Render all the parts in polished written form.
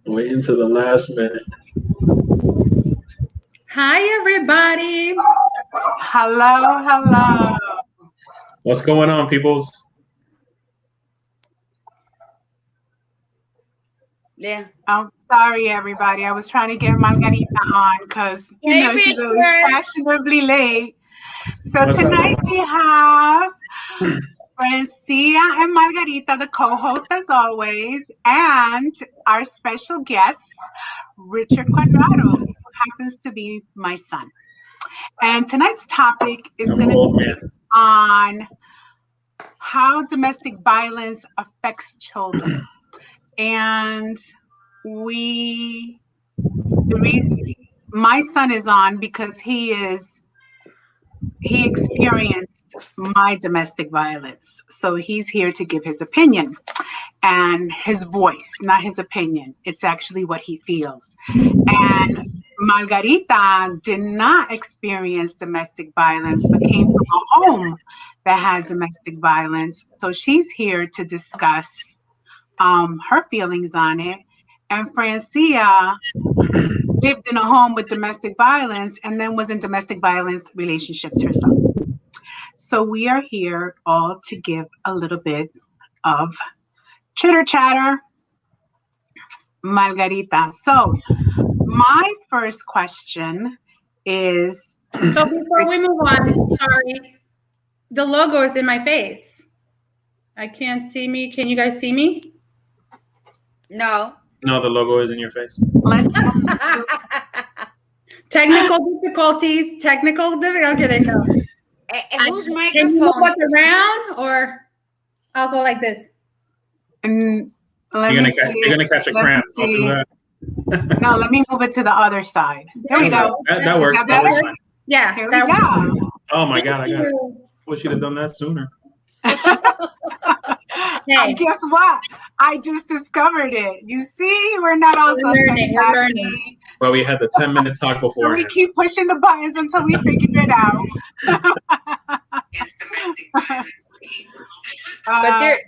Waiting to the last minute. Hi, everybody. Hello, hello. What's going on, peoples? Yeah. I'm sorry, everybody. I was trying to get Margarita on because, Hey, she's always Richard. fashionably late. So What's up, tonight man? we have Francia and Margarita, the co-host as always, and our special guest, Richard Quadrado, who happens to be my son. And tonight's topic is I'm going an to old be man. on how domestic violence affects children. And the reason my son is on because he experienced my domestic violence. So he's here to give his opinion and his voice, not his opinion. It's actually what he feels. And Margarita did not experience domestic violence, but came from a home that had domestic violence. So she's here to discuss her feelings on it. And Francia lived in a home with domestic violence and then was in domestic violence relationships herself. So we are here all to give a little bit of chitter chatter. Margarita. So my first question is. So before we move on, sorry, the logo is in my face. I can't see me. Can you guys see me? No. No, the logo is in your face. Let's Technical difficulties. Okay, no. Whose Can you microphone? move us around, or I'll go like this? and let You're me gonna, see. you're gonna catch a Let me cramp. Don't do see. that. No, let me move it to the other side. There we go. That works. Is that That better? works fine. Yeah. Here we that go. works. Oh my God, I Thank got it. you. Wish you'd have done that sooner. Hey. Guess what? I just discovered it. You see, we're not all so We're tech learning. savvy. Well, we had the 10-minute talk So before. we keep pushing the buttons until we figure it out. But there,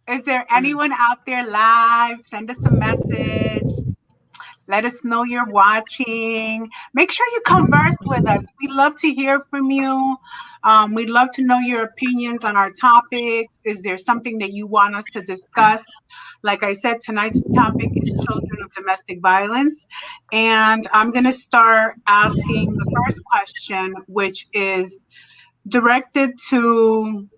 Is there anyone out there live? Send us a message. Let us know you're watching. Make sure you converse with us. We love to hear from you. We'd love to know your opinions on our topics. Is there something that you want us to discuss? Like I said, tonight's topic is children of domestic violence. And I'm going to start asking the first question, which is directed to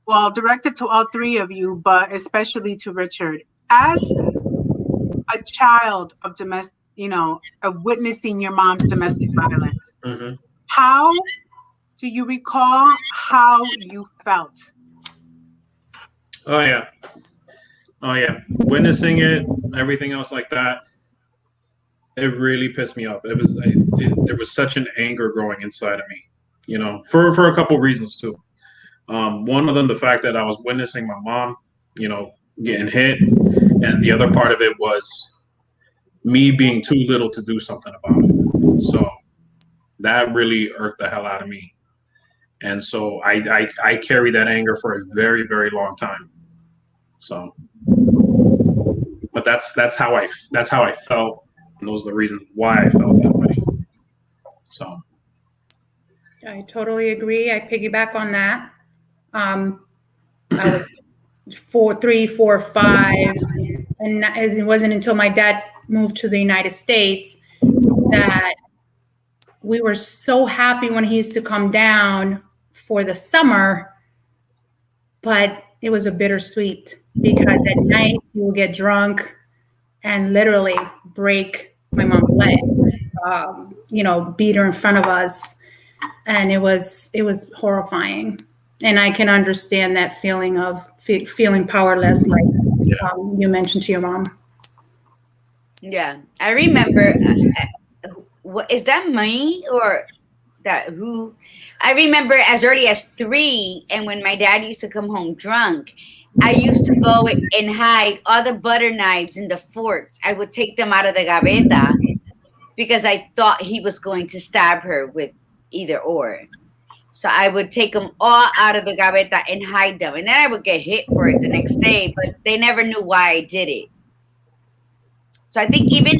all three of you, but especially to Richard. As a child of of witnessing your mom's domestic violence, Mm-hmm. how do you recall how you felt? Oh yeah. Witnessing it, everything else like that, it really pissed me off. There was such an anger growing inside of me, for a couple reasons too. One of them, the fact that I was witnessing my mom, getting hit, and the other part of it was me being too little to do something about it. So that really irked the hell out of me. And so I carried that anger for a very, very long time. So, but that's how I felt, and those are the reasons why I felt that way. So I totally agree. I piggyback on that. I was 3, 4, 5, and it wasn't until my dad moved to the United States that we were so happy when he used to come down for the summer, but it was a bittersweet because at night he would get drunk and literally break my mom's leg, beat her in front of us. And it was horrifying. And I can understand that feeling of feeling powerless, like you mentioned to your mom. yeah, I remember. What is that me or that who? I remember as early as 3, and when my dad used to come home drunk, I used to go and hide all the butter knives in the forks. I would take them out of the gaveta because I thought he was going to stab her with either or. So I would take them all out of the gaveta and hide them. And then I would get hit for it the next day, but they never knew why I did it. So I think even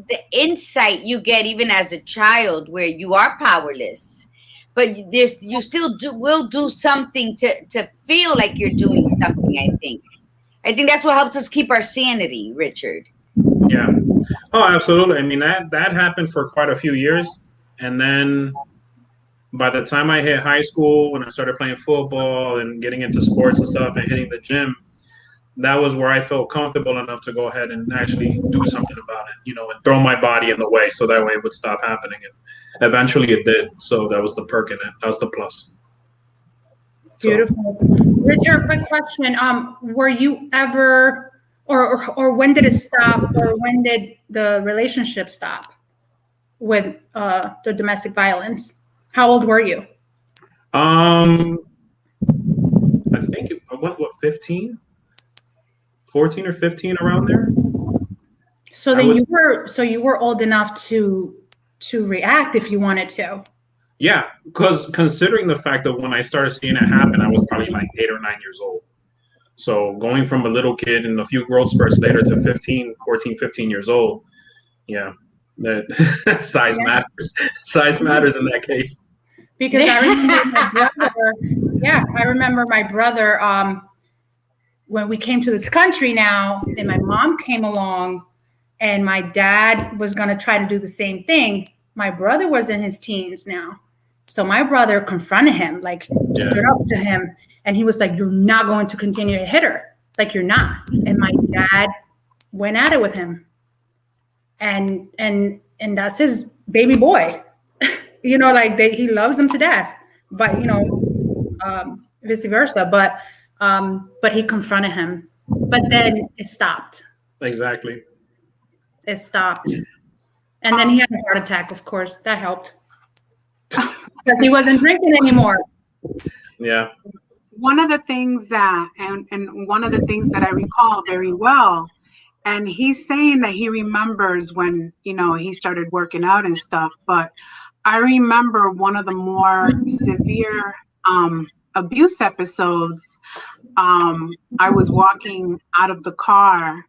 the insight you get even as a child, where you are powerless, but you still will do something to feel like you're doing something. I think that's what helps us keep our sanity, Richard. Yeah. Oh, absolutely. I mean, that happened for quite a few years, and then by the time I hit high school, when I started playing football and getting into sports and stuff and hitting the gym, that was where I felt comfortable enough to go ahead and actually do something about it, and throw my body in the way so that way it would stop happening. And eventually it did. So that was the perk in it. That was the plus. Beautiful. Richard, quick question. Were you ever, or when did it stop, or when did the relationship stop with the domestic violence? How old were you? I think I went, 15? 14 or 15, around there. So then you were old enough to react if you wanted to. Yeah, because considering the fact that when I started seeing it happen, I was probably like 8 or 9 years old. So going from a little kid and a few growth spurts later to 14, 15 years old, yeah, that size matters. Size matters in that case. Because I remember my brother. Yeah, I remember my brother. When we came to this country now, and my mom came along, and my dad was going to try to do the same thing. My brother was in his teens now. So my brother confronted him, like stood up to him, and he was like, "You're not going to continue to hit her. Like, you're not." And my dad went at it with him. And that's his baby boy. Like he loves him to death. But vice versa. But he confronted him. But then it stopped. Exactly. It stopped. And then he had a heart attack, of course. That helped. Because he wasn't drinking anymore. Yeah. One of the things that, and one of the things that I recall very well, and he's saying that he remembers when, he started working out and stuff, but I remember one of the more severe abuse episodes. I was walking out of the car,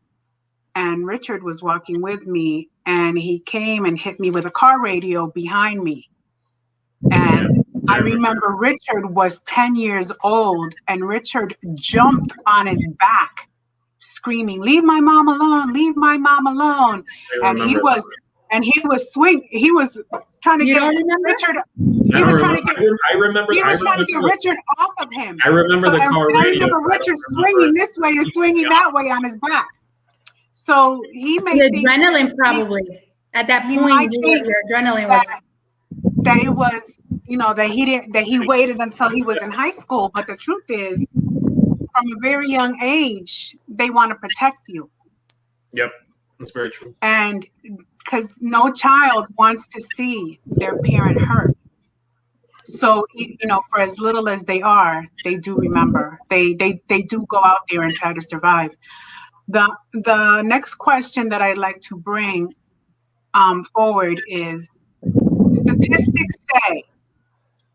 and Richard was walking with me, and he came and hit me with a car radio behind me. And I remember Richard was 10 years old, and Richard jumped on his back screaming, "Leave my mom alone, leave my mom alone." And he was trying to get Richard. He was trying to get Richard off of him. I remember the car radio. I remember Richard swinging this way and swinging that way on his back. So he made the adrenaline probably at that point. Your adrenaline was that it was, that he waited until he was in high school. But the truth is, from a very young age, they want to protect you. Yep, that's very true. And because no child wants to see their parent hurt. So, for as little as they are, they do remember. They do go out there and try to survive. The next question that I'd like to bring forward is, statistics say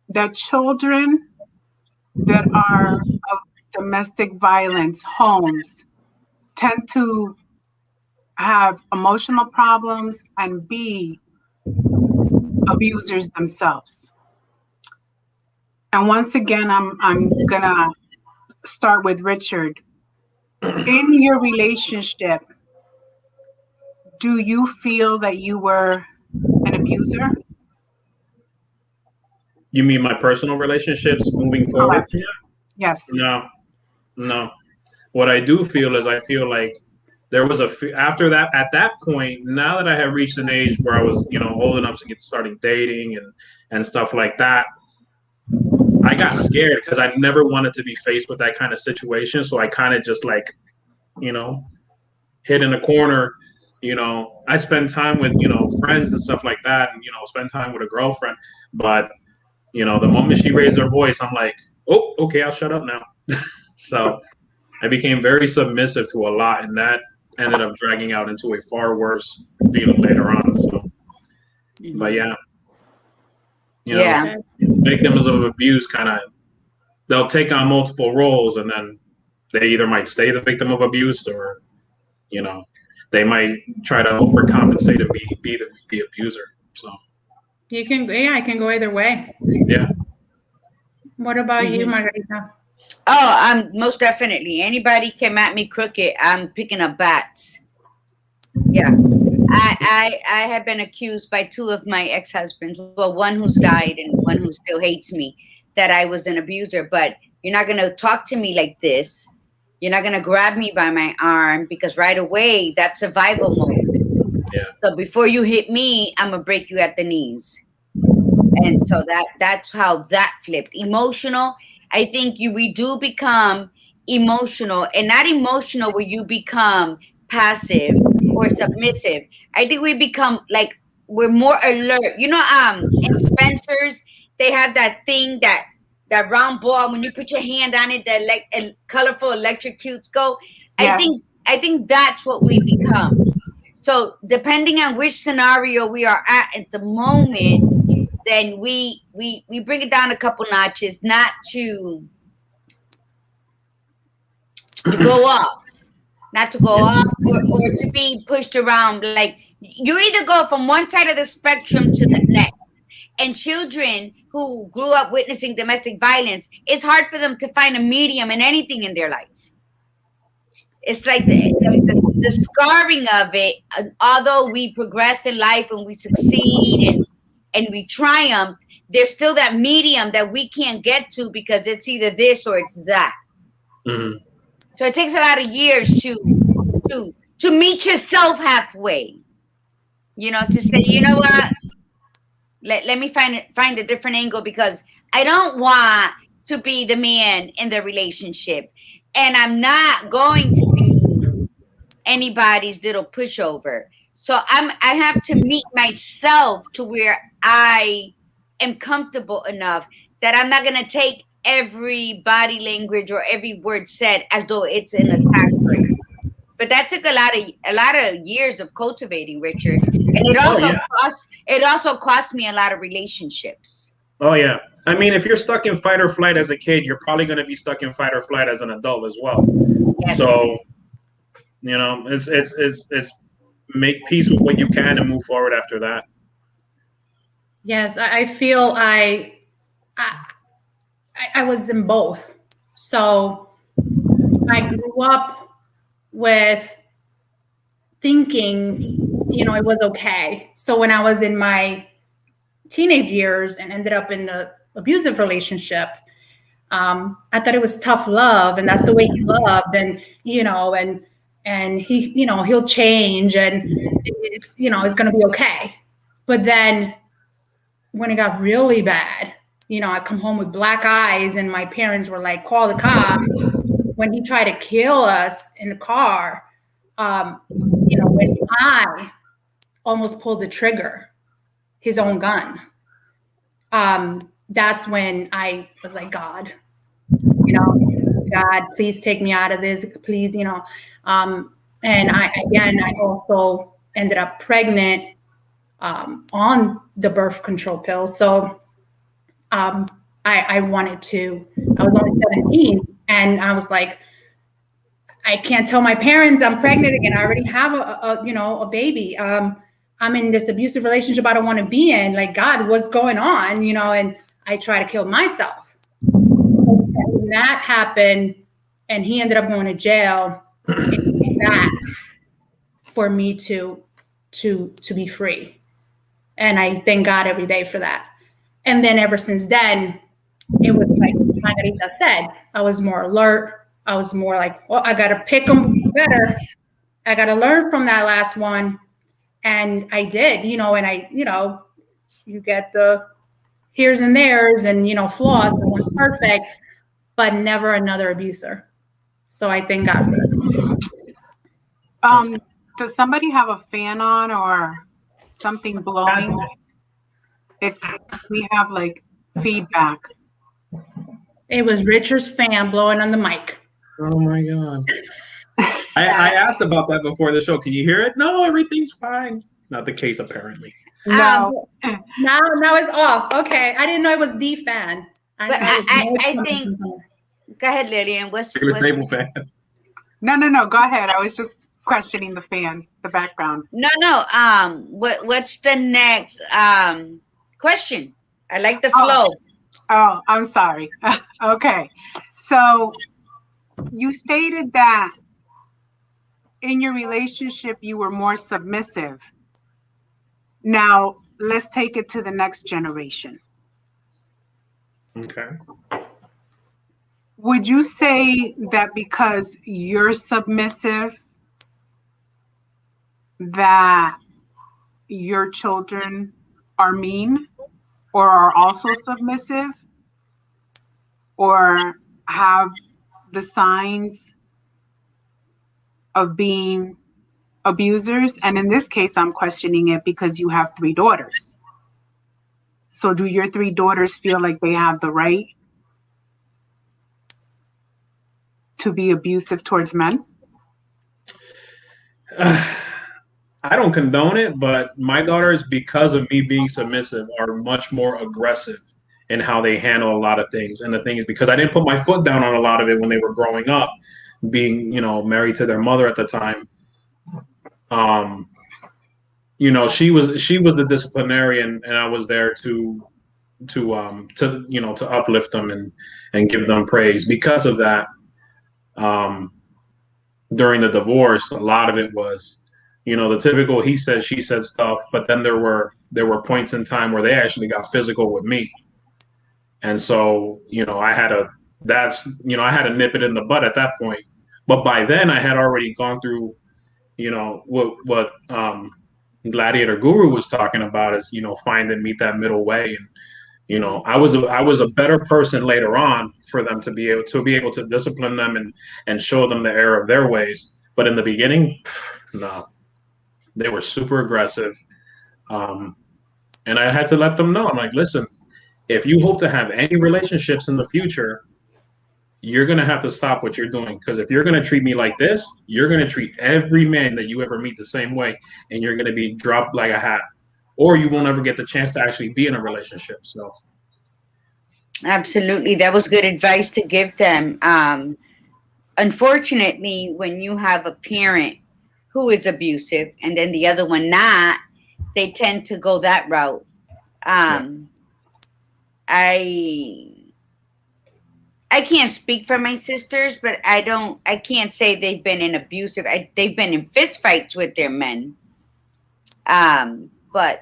that children that are of domestic violence homes tend to have emotional problems and be abusers themselves. And once again, I'm gonna start with Richard. In your relationship, do you feel that you were an abuser? You mean my personal relationships moving forward? Yes. No. What I do feel is I feel like there was after that, at that point, now that I had reached an age where I was, old enough to get starting dating and stuff like that, I got scared because I never wanted to be faced with that kind of situation. So I kind of just hid in a corner. I spend time with, friends and stuff like that, and, spend time with a girlfriend. But, the moment she raised her voice, I'm like, oh, okay, I'll shut up now. So I became very submissive to a lot, and that ended up dragging out into a far worse feeling later on. So, but victims of abuse they'll take on multiple roles, and then they either might stay the victim of abuse or, they might try to overcompensate and be the abuser. So You can, yeah, it can go either way. yeah. What about you, Mhm. Margarita? Oh, most definitely. Anybody came at me crooked, I'm picking up bats. Yeah. I have been accused by two of my ex-husbands, well, one who's died and one who still hates me, that I was an abuser. But you're not going to talk to me like this. You're not going to grab me by my arm, because right away, that's survival mode. Yeah. So before you hit me, I'm going to break you at the knees. And so that's how that flipped. Emotional. I think we do become emotional, and not emotional where you become passive or submissive. I think we become like, we're more alert. You know, in Spencer's, they have that thing, that round ball, when you put your hand on it, that like colorful electrocutes go. Yes. I think that's what we become. So depending on which scenario we are at the moment, then we bring it down a couple notches, not to go off, not to go off, or to be pushed around. Like, you either go from one side of the spectrum to the next. And children who grew up witnessing domestic violence, it's hard for them to find a medium in anything in their life. It's like the scarring of it. Although we progress in life and we succeed and we triumph, there's still that medium that we can't get to, because it's either this or it's that. Mhm. So it takes a lot of years to meet yourself halfway. You know, to say, you know what, let me find a different angle, because I don't want to be the man in the relationship, and I'm not going to be anybody's little pushover. So I have to meet myself to where I am comfortable enough that I'm not gonna take every body language or every word said as though it's an attack. But that took a lot of years of cultivating, Richard. And Oh yeah. it also cost me a lot of relationships. Oh yeah. I mean, if you're stuck in fight or flight as a kid, you're probably going to be stuck in fight or flight as an adult as well. Yes. So, it's make peace with what you can and move forward after that. Yes, I feel I was in both. So I grew up with thinking, it was okay. So when I was in my teenage years and ended up in an abusive relationship, I thought it was tough love, and that's the way he loved, and and he, he'll change, and it's gonna be okay. But then when it got really bad, I come home with black eyes, and my parents were like, "Call the cops." When he tried to kill us in the car, when I almost pulled the trigger, his own gun, that's when I was like, God, God, please take me out of this, please, and I also ended up pregnant on the birth control pill. So I wanted to, I was only 17, and I was like, I can't tell my parents I'm pregnant again. I already have a baby. I'm in this abusive relationship I don't want to be in. Like, God, what's going on? And I try to kill myself. When that happened, and he ended up going to jail, it came back for me to be free. And I thank God every day for that. And then ever since then, it was like Margarita said, I was more alert. I was more like, well, I got to pick them better. I got to learn from that last one. And I did, and you get the here's and there's and, flaws. No one's perfect, but never another abuser. So I thank God for that. Does somebody have a fan on or something blowing? We have like feedback. It was Richard's fan blowing on the mic. Oh my God. I asked about that before the show. Can you hear it? No, everything's fine. Not the case, apparently. No. Now it's off. Okay. I didn't know it was the fan. I think, go ahead, Lillian. What's Regular table fan. No. Go ahead. I was just questioning the fan, the background. No. What's the next question? I like the Oh, flow. oh, I'm sorry. Okay. So you stated that in your relationship you were more submissive. Now, let's take it to the next generation. Okay. Would you say that because you're submissive, that your children are mean or are also submissive or have the signs of being abusers? And in this case, I'm questioning it because you have 3 daughters. So do your 3 daughters feel like they have the right to be abusive towards men? I don't condone it, but my daughters, because of me being submissive, are much more aggressive in how they handle a lot of things. And the thing is, because I didn't put my foot down on a lot of it when they were growing up, being, married to their mother at the time. She was the disciplinarian, and I was there to uplift them and give them praise. Because of that, during the divorce, a lot of it was, the typical he said, she said stuff. But then there were points in time where they actually got physical with me, and so I had to nip it in the bud at that point. But by then, I had already gone through, what Gladiator Guru was talking about is, meet that middle way. And I was a better person later on for them to be able to discipline them and show them the error of their ways. But in the beginning, no, they were super aggressive, and I had to let them know. I'm like, listen, if you hope to have any relationships in the future, you're gonna have to stop what you're doing, because if you're gonna treat me like this, you're gonna treat every man that you ever meet the same way, and you're gonna be dropped like a hat, or you won't ever get the chance to actually be in a relationship. So. Absolutely, that was good advice to give them. Unfortunately, when you have a parent who is abusive and then the other one not, they tend to go that route. I can't speak for my sisters, but I can't say they've been in abusive. They've been in fist fights with their men, but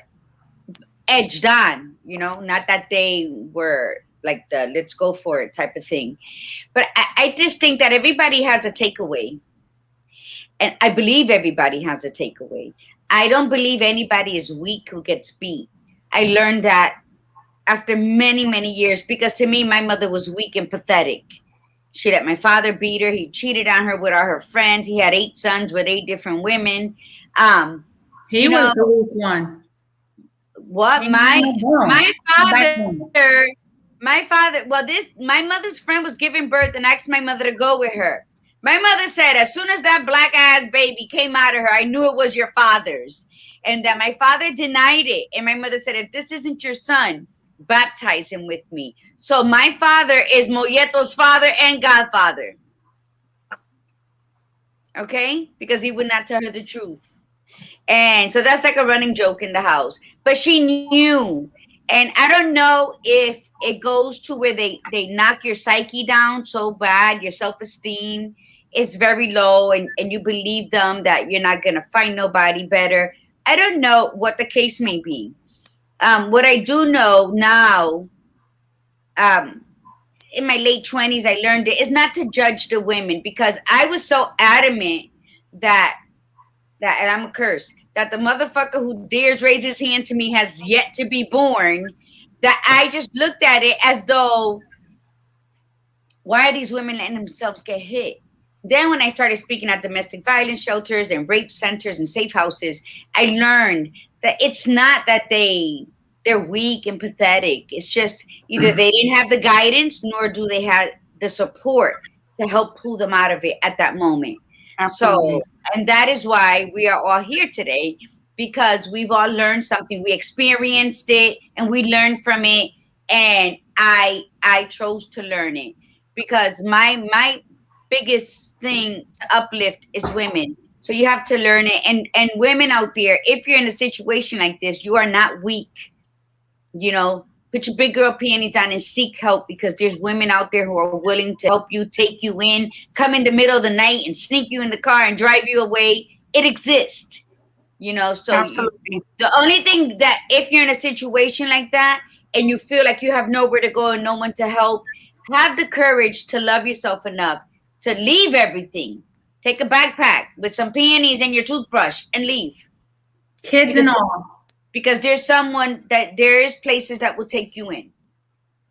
edged on. Not that they were like the let's go for it type of thing. But I just think that everybody has a takeaway. And I believe everybody has a takeaway. I don't believe anybody is weak who gets beat. I learned that after many, many years, because to me, my mother was weak and pathetic. She let my father beat her. He cheated on her with all her friends. He had 8 sons with 8 different women. He was the weak one. What? My father, well, my mother's friend was giving birth and asked my mother to go with her. My mother said, as soon as that black ass baby came out of her, I knew it was your father's. And that my father denied it. And my mother said, if this isn't your son, baptize him with me. So my father is Molleto's father and godfather. Okay? Because he would not tell her the truth. And so that's like a running joke in the house. But she knew. And I don't know if it goes to where they knock your psyche down so bad, your self-esteem is very low, and you believe them that you're not going to find nobody better. I don't know what the case may be. What I do know now, in my late 20s, I learned it is not to judge the women, because I was so adamant that and I'm a curse, that the motherfucker who dares raise his hand to me has yet to be born, that I just looked at it as though, why are these women letting themselves get hit? Then when I started speaking at domestic violence shelters and rape centers and safe houses, I learned that it's not that they're weak and pathetic. It's just either they didn't have the guidance, nor do they have the support to help pull them out of it at that moment. Absolutely. So, and that is why we are all here today, because we've all learned something. We experienced it and we learned from it. And I chose to learn it because my biggest thing to uplift is women. So you have to learn it. And women out there, if you're in a situation like this, you are not weak. You know, put your big girl panties on and seek help, because there's women out there who are willing to help you, take you in, come in the middle of the night and sneak you in the car and drive you away. It exists. You know, so Absolutely. the only thing that, if you're in a situation like that and you feel like you have nowhere to go and no one to help, have the courage to love yourself enough to leave everything. Take a backpack with some panties and your toothbrush and leave. Kids and all. Because there is places that will take you in.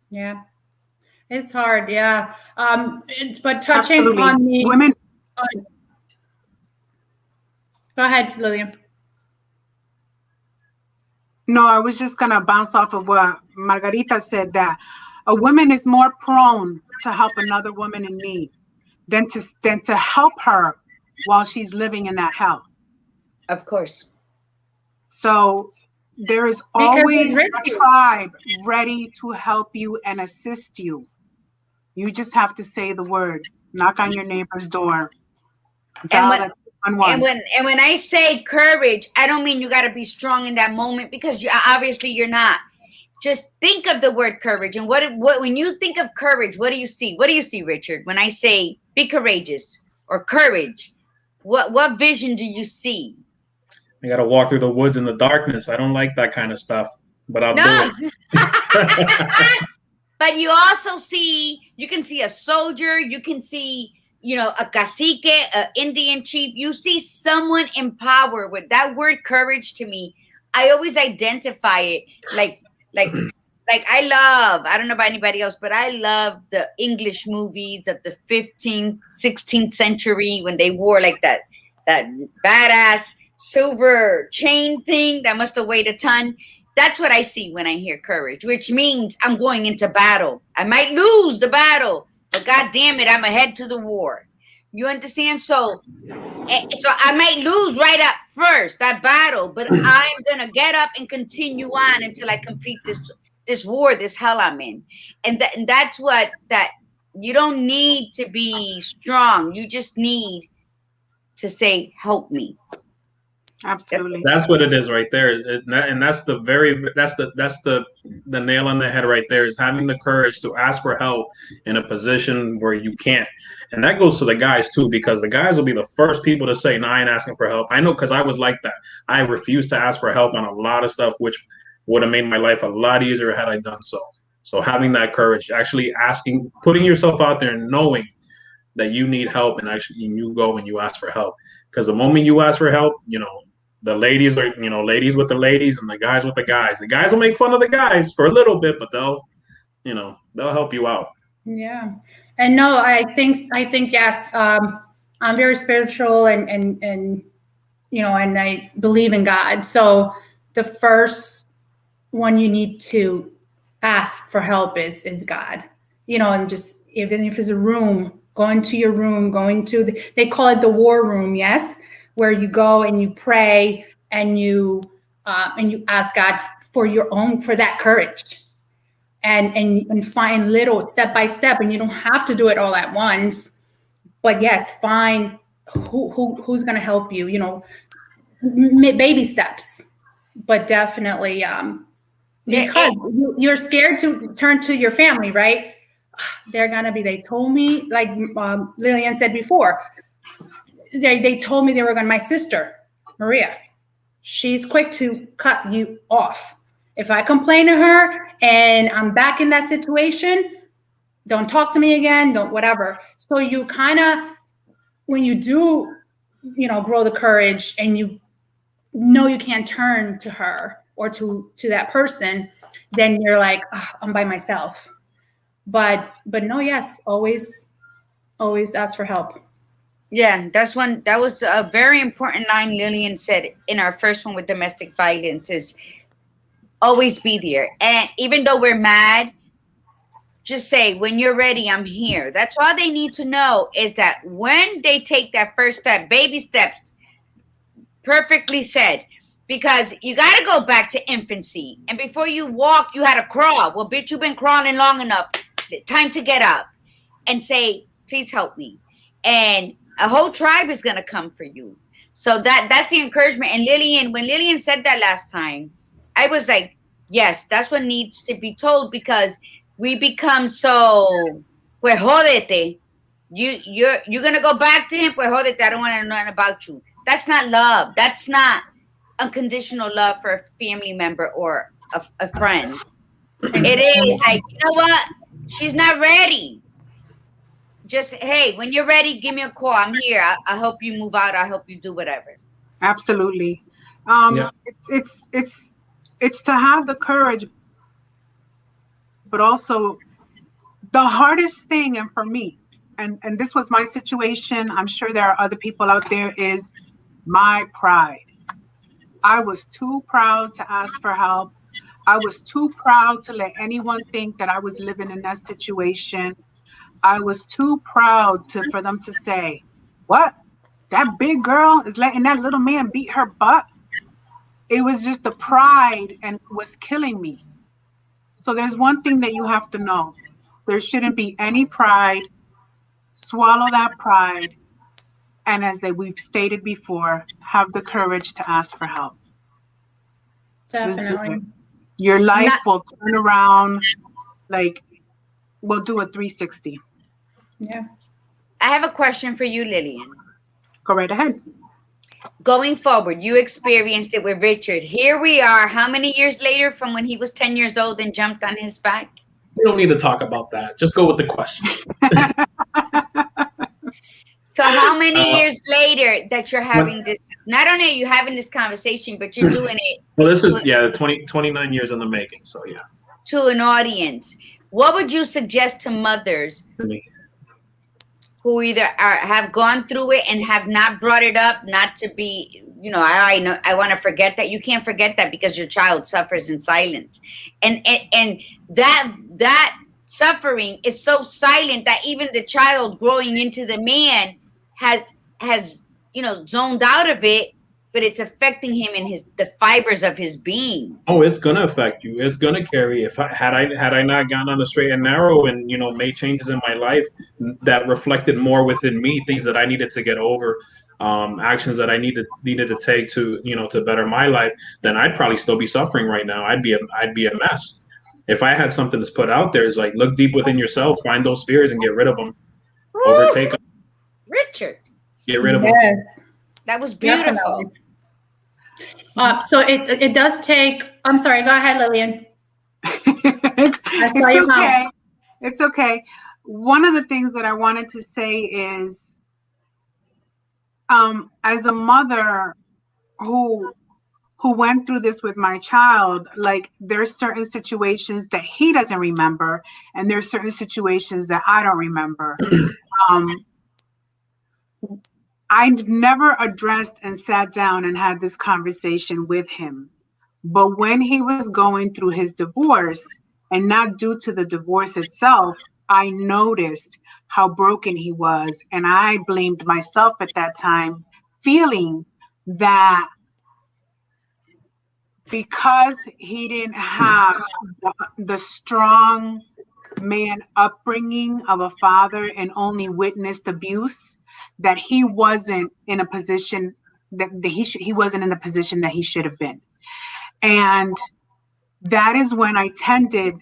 Yeah. It's hard, yeah. But touching Absolutely. on the Women. Go ahead, Lillian. No, I was just gonna bounce off of what Margarita said, that a woman is more prone to help another woman in need than to help her while she's living in that hell. Of course. So there is always a tribe ready to help you and assist you. You just have to say the word, knock on your neighbor's door. And when I say courage, I don't mean you got to be strong in that moment, because you're not. Just think of the word courage, and what when you think of courage, what do you see? What do you see, Richard? When I say be courageous or courage, what vision do you see? I got to walk through the woods in the darkness. I don't like that kind of stuff, but I'll do it. But you also you can see a soldier, you can see, a cacique, an Indian chief. You see someone in power. With that word courage, to me, I always identify it like I don't know about anybody else, but I love the English movies of the 15th, 16th century, when they wore like that badass silver chain thing that must have weighed a ton. That's what I see when I hear courage, which means I'm going into battle. I might lose the battle, but God damn it, I'm ahead to the war. You understand? So I might lose right up first, that battle, but I'm gonna get up and continue on until I complete this war, this hell I'm in. And that's what you don't need to be strong. You just need to say, help me. Absolutely. That's what it is right there. And that's the nail on the head right there, is having the courage to ask for help in a position where you can't. And that goes to the guys too, because the guys will be the first people to say, no, I ain't asking for help. I know, because I was like that. I refused to ask for help on a lot of stuff, which would have made my life a lot easier had I done so. So having that courage, actually asking, putting yourself out there and knowing that you need help, and actually you go and you ask for help. Because the moment you ask for help, the ladies are, ladies with the ladies and the guys with the guys. The guys will make fun of the guys for a little bit, but they'll help you out. Yeah. And no, I think yes, I'm very spiritual and I believe in God. So the first one you need to ask for help is God. And just, even if it's a room, going to your room, they call it the war room, yes, where you go and you pray and you ask God for that courage. And find little step by step, and you don't have to do it all at once, but yes, find who's going to help you, baby steps, but definitely because you're scared to turn to your family, right? They told me, like Lillian said before, they told me they were my sister Maria, she's quick to cut you off. If I complain to her and I'm back in that situation, don't talk to me again, don't whatever. So you kind of, when you do, grow the courage and you know you can't turn to her or to that person, then you're like, oh, I'm by myself. But no, yes, always ask for help. Yeah, that was a very important line Lillian said in our first one with domestic violence, is always be there. And even though we're mad, just say, when you're ready, I'm here. That's all they need to know, is that when they take that first step, baby steps, perfectly said, because you got to go back to infancy. And before you walk, you had to crawl. Well, bitch, you've been crawling long enough. Time to get up and say, please help me. And a whole tribe is going to come for you. So that's the encouragement. And Lillian, when Lillian said that last time, I was like, yes, that's what needs to be told, because we become so, pues jódete. You're gonna go back to him, pues jódete, I don't want to know nothing about you. That's not love. That's not unconditional love for a family member or a friend. It is like, you know what? She's not ready. Just, hey, when you're ready, give me a call. I'm here. I hope you move out. I hope you do whatever. Absolutely. Yeah. It's to have the courage, but also the hardest thing, and for me, and this was my situation, I'm sure there are other people out there, is my pride. I was too proud to ask for help. I was too proud to let anyone think that I was living in that situation. I was too proud for them to say, what? That big girl is letting that little man beat her butt? It was just the pride and was killing me. So there's one thing that you have to know. There shouldn't be any pride. Swallow that pride. And we've stated before, have the courage to ask for help. Definitely. Just do it. Your life will turn around. Like, we'll do a 360. Yeah. I have a question for you, Lillian. Go right ahead. Going forward, you experienced it with Richard. Here we are, how many years later from when he was 10 years old and jumped on his back? We don't need to talk about that. Just go with the question. So how many years later that you're having this, not only are you having this conversation, but you're doing it. Well, this is, 29 years in the making. So, yeah. To an audience. What would you suggest to mothers who either have gone through it and have not brought it up, not to be, I know, I want to forget that. You can't forget that because your child suffers in silence. And that suffering is so silent that even the child growing into the man has zoned out of it, but it's affecting him in the fibers of his being. Oh, it's gonna affect you. It's gonna carry. Had I not gone on the straight and narrow and made changes in my life that reflected more within me, things that I needed to get over, actions that I needed to take to to better my life, then I'd probably still be suffering right now. I'd be a mess. If I had something to put out there, is like, look deep within yourself, find those fears and get rid of them. Woo! Overtake them. Richard, get rid of them. Yes. That was beautiful. So it does take. I'm sorry. Go ahead, Lillian. It's okay. It's okay. One of the things that I wanted to say is, as a mother who went through this with my child, like, there's certain situations that he doesn't remember, and there's certain situations that I don't remember. I never addressed and sat down and had this conversation with him. But when he was going through his divorce, and not due to the divorce itself, I noticed how broken he was. And I blamed myself at that time, feeling that because he didn't have the strong man upbringing of a father and only witnessed abuse, that he wasn't in a position that he wasn't in the position that he should have been. And that is when I tended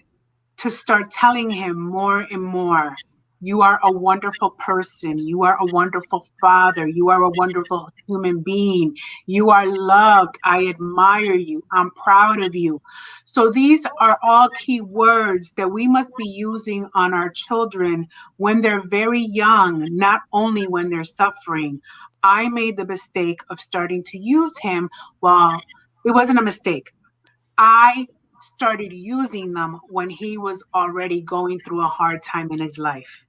to start telling him more and more, you are a wonderful person. You are a wonderful father. You are a wonderful human being. You are loved. I admire you. I'm proud of you. So these are all key words that we must be using on our children when they're very young, not only when they're suffering. I made the mistake of starting to use him. Well, it wasn't a mistake. I started using them when he was already going through a hard time in his life.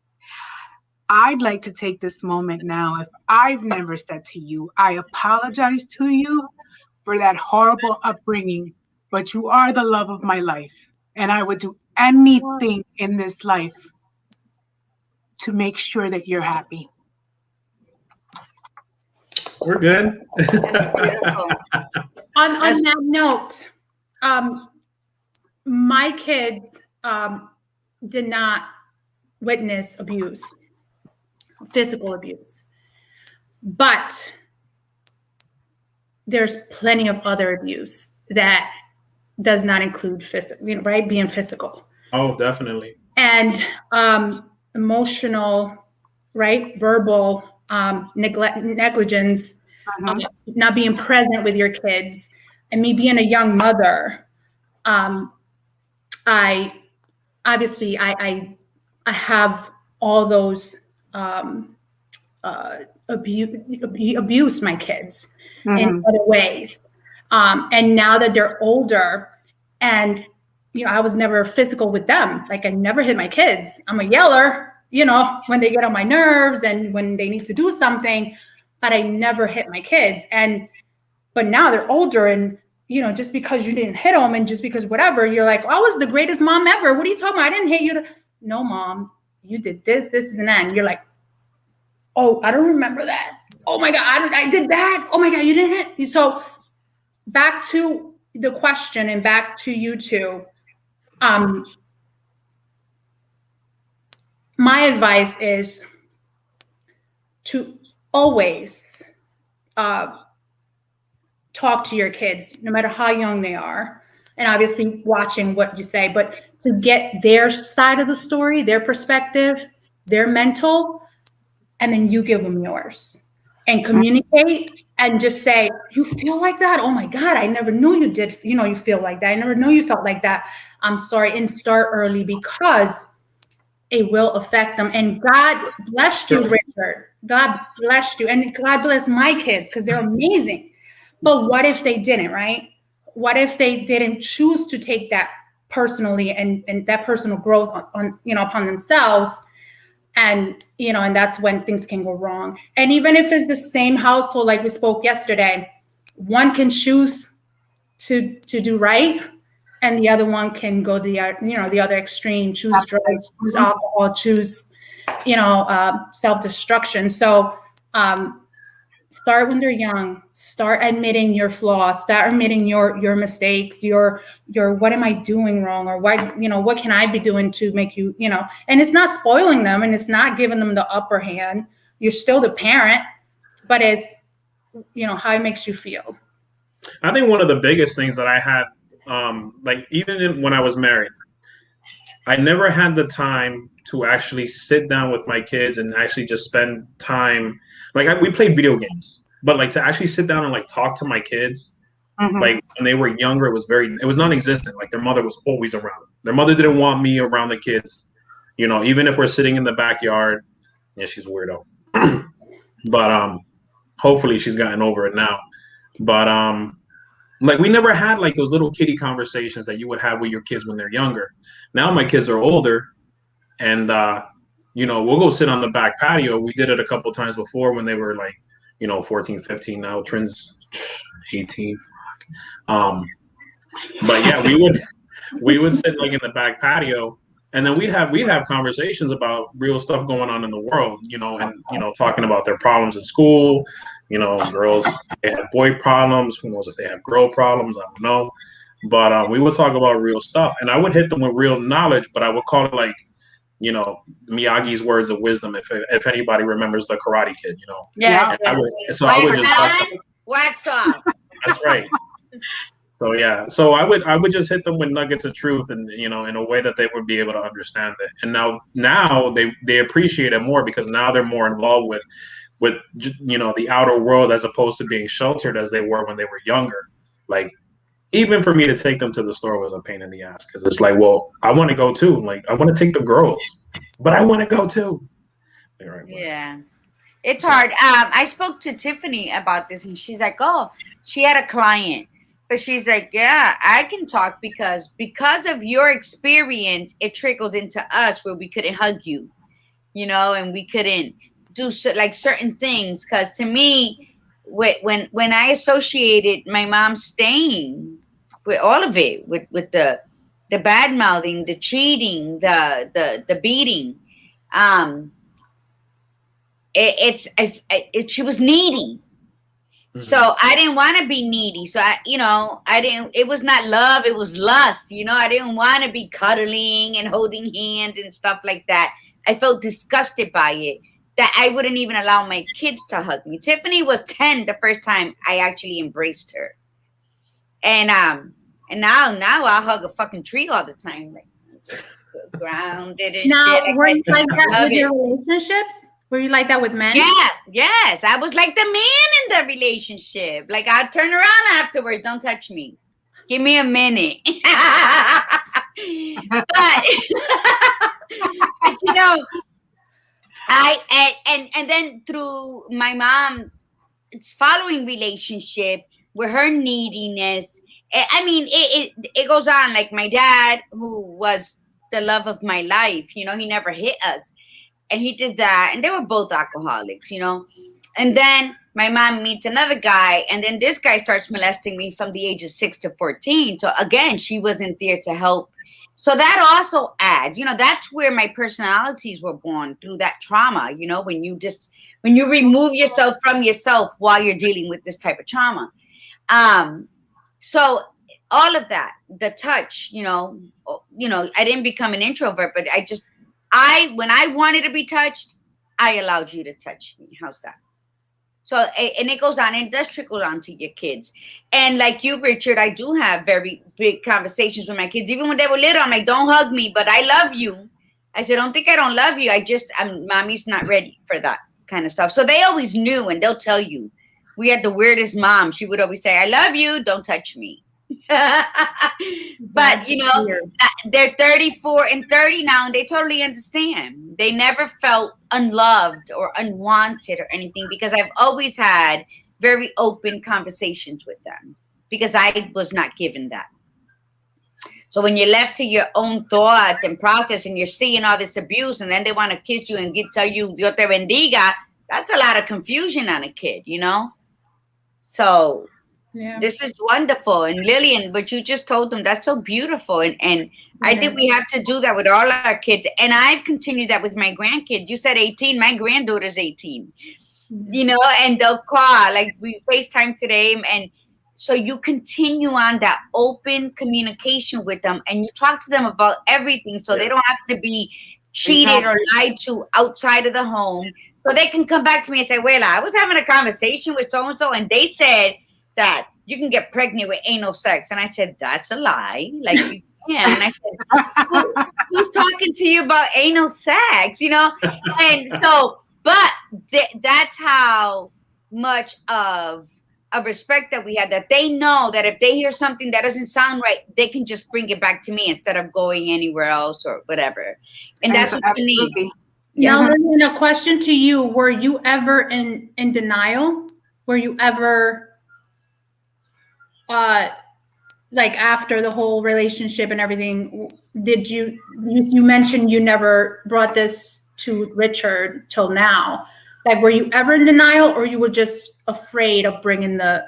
I'd like to take this moment now. If I've never said to you, I apologize to you for that horrible upbringing, but you are the love of my life. And I would do anything in this life to make sure that you're happy. We're good. That's beautiful. On that note, my kids did not witness abuse, physical abuse, but there's plenty of other abuse that does not include physical, right? Being physical. Oh, definitely. And emotional, right? Verbal negligence, not being present with your kids. And me being a young mother, I obviously I have all those abuse my kids in other ways. And now that they're older, and I was never physical with them. Like I never hit my kids. I'm a yeller, when they get on my nerves and when they need to do something, but I never hit my kids. But now they're older, and just because you didn't hit them and just because whatever, you're like, I was the greatest mom ever. What are you talking about? I didn't hit you. No, mom, you did this, and that. And you're like, oh, I don't remember that. Oh my God, I did that. Oh my God, you didn't hit. So back to the question and back to you two. My advice is to always talk to your kids, no matter how young they are, and obviously watching what you say, but to get their side of the story, their perspective, their mental, and then you give them yours and communicate and just say, you feel like that? Oh my God, I never knew you did, you feel like that. I never knew you felt like that. I'm sorry. And start early, because it will affect them. And God blessed you, Richard. God blessed you. And God bless my kids, because they're amazing. But what if they didn't, right? What if they didn't choose to take that personally and that personal growth on upon themselves? And and that's when things can go wrong. And even if it's the same household, like we spoke yesterday, one can choose to do right, and the other one can go the other extreme, choose drugs, choose alcohol, choose self-destruction. So start when they're young. Start admitting your flaws. Start admitting your mistakes. Your what am I doing wrong, or what can I be doing to make you And it's not spoiling them, and it's not giving them the upper hand. You're still the parent, but it's how it makes you feel. I think one of the biggest things that I had, like even when I was married, I never had the time to actually sit down with my kids and actually just spend time. Like we played video games, but like to actually sit down and like talk to my kids, like when they were younger, it was non-existent. Like their mother was always around. Their mother didn't want me around the kids, even if we're sitting in the backyard. Yeah, she's a weirdo, but hopefully she's gotten over it now. But like we never had like those little kiddie conversations that you would have with your kids when they're younger. Now my kids are older, and we'll go sit on the back patio. We did it a couple times before when they were like 14, 15. Now Trin's 18. But yeah, we would sit like in the back patio, and then we'd have conversations about real stuff going on in the world, and talking about their problems in school. Girls, they had boy problems. Who knows if they have girl problems? I don't know. But we would talk about real stuff, and I would hit them with real knowledge, but I would call it like, Miyagi's words of wisdom. If anybody remembers the Karate Kid, Yes. I would just wax off. That's right. So yeah, so I would just hit them with nuggets of truth, and in a way that they would be able to understand it. And now they appreciate it more, because now they're more involved with the outer world, as opposed to being sheltered as they were when they were younger. Like even for me to take them to the store was a pain in the ass, because it's like, well, I want to go too. Like I want to take the girls, but I want to go too. Right, yeah. It's hard. I spoke to Tiffany about this, and she's like, oh, she had a client, but she's like, yeah, I can talk because of your experience, it trickled into us where we couldn't hug you, and we couldn't do certain things. Because to me, when I associated my mom staying with all of it, with the bad mouthing, the cheating, the beating, she was needy. So I didn't want to be needy. So I didn't, it was not love, it was lust. I didn't want to be cuddling and holding hands and stuff like that. I felt disgusted by it. that I wouldn't even allow my kids to hug me. Tiffany was 10 the first time I actually embraced her. And now I'll hug a fucking tree all the time, like grounded and Now, shit. were you like I that love with your it. relationships? Were you like that with men? Yeah, yes. I was like the man in the relationship. Like I'd turn around afterwards, don't touch me. Give me a minute. but, but you know, and then through my mom following relationship with her neediness, I mean it goes on. Like my dad, who was the love of my life, you know, he never hit us, and he did that, and they were both alcoholics, you know. And then my mom meets another guy, and then this guy starts molesting me from the age of 6 to 14. So again, she wasn't there to help. So that also adds, you know, that's where my personalities were born, through that trauma, you know, when you remove yourself from yourself while you're dealing with this type of trauma. So all of that, the touch, I didn't become an introvert, but when I wanted to be touched, I allowed you to touch me. How's that? So, and it goes on, and it does trickle on to your kids. And like you, Richard, I do have very big conversations with my kids. Even when they were little, I'm like, don't hug me, but I love you. I said, don't think I don't love you. Mommy's not ready for that kind of stuff. So they always knew, and they'll tell you. We had the weirdest mom. She would always say, I love you, don't touch me. But you know, they're 34 and 30 now, and they totally understand. They never felt unloved or unwanted or anything, because I've always had very open conversations with them, because I was not given that. So when you're left to your own thoughts and process, and you're seeing all this abuse, and then they want to kiss you and tell you Dios te bendiga, that's a lot of confusion on a kid, you know. So yeah. This is wonderful. And Lillian, what you just told them, that's so beautiful. And I think we have to do that with all our kids. And I've continued that with my grandkids. You said 18, my granddaughter's 18, you know, and they'll call, like we FaceTime today. And so you continue on that open communication with them, and you talk to them about everything, so they don't have to be cheated or lied to outside of the home. So they can come back to me and say, well, I was having a conversation with so-and-so, and they said that you can get pregnant with anal sex. And I said, that's a lie. Like, you can. And I said, who's talking to you about anal sex? You know? And so, but that's how much of a respect that we had, that they know that if they hear something that doesn't sound right, they can just bring it back to me instead of going anywhere else or whatever. And that's what you need. Now, Lillian, a question to you. Were you ever in denial? Were you ever... like after the whole relationship and everything, did you mentioned you never brought this to Richard till now? Like, were you ever in denial, or you were just afraid of bringing the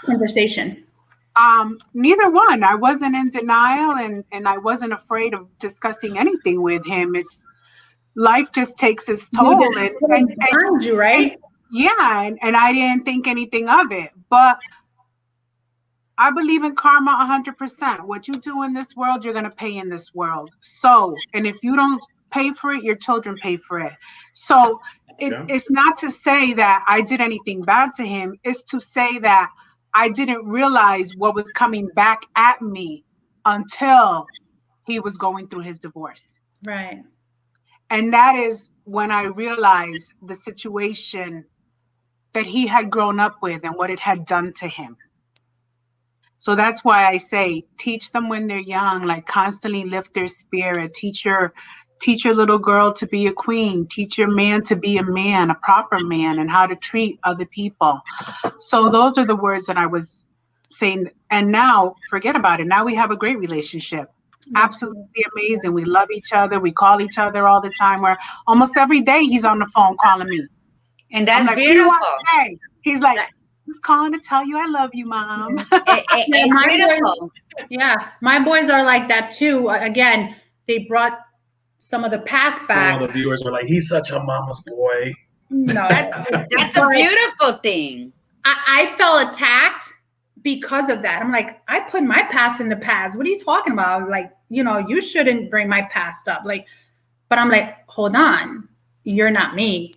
conversation? Neither one. I wasn't in denial, and I wasn't afraid of discussing anything with him. It's life just takes its toll, and you, right? And I didn't think anything of it, but I believe in karma 100%. What you do in this world, you're going to pay in this world. So, and if you don't pay for it, your children pay for it. So it's not to say that I did anything bad to him. It's to say that I didn't realize what was coming back at me until he was going through his divorce. Right. And that is when I realized the situation that he had grown up with and what it had done to him. So that's why I say, teach them when they're young, like constantly lift their spirit. Teach your little girl to be a queen. Teach your man to be a man, a proper man, and how to treat other people. So those are the words that I was saying. And now, forget about it. Now we have a great relationship. Absolutely amazing. We love each other. We call each other all the time. Where almost every day he's on the phone calling me. And that's like, beautiful. He's like, just calling to tell you I love you, Mom. My boys are like that too. Again, they brought some of the past back. All the viewers are like, he's such a mama's boy. No, that's a beautiful thing. I felt attacked because of that. I'm like, I put my past in the past. What are you talking about? Like, you shouldn't bring my past up. Like, But I'm like, hold on, you're not me.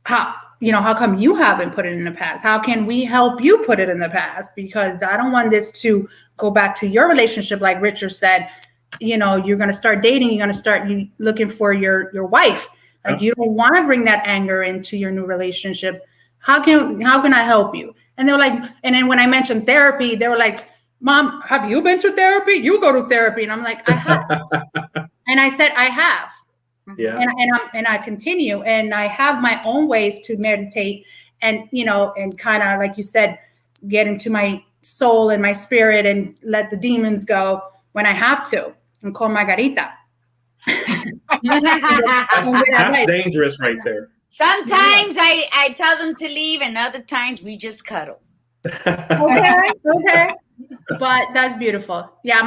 How come you haven't put it in the past? How can we help you put it in the past? Because I don't want this to go back to your relationship. Like Richard said, you're going to start dating. You're going to start looking for your wife. Like, you don't want to bring that anger into your new relationships. How can I help you? And they were like, and then when I mentioned therapy, they were like, Mom, have you been to therapy? You go to therapy. And I'm like, I have. And I said, I have. Yeah. And I continue, and I have my own ways to meditate, and and kind of, like you said, get into my soul and my spirit and let the demons go when I have to, and call Margarita. That's dangerous right there. Sometimes I tell them to leave, and other times we just cuddle. Okay. But that's beautiful. Yeah,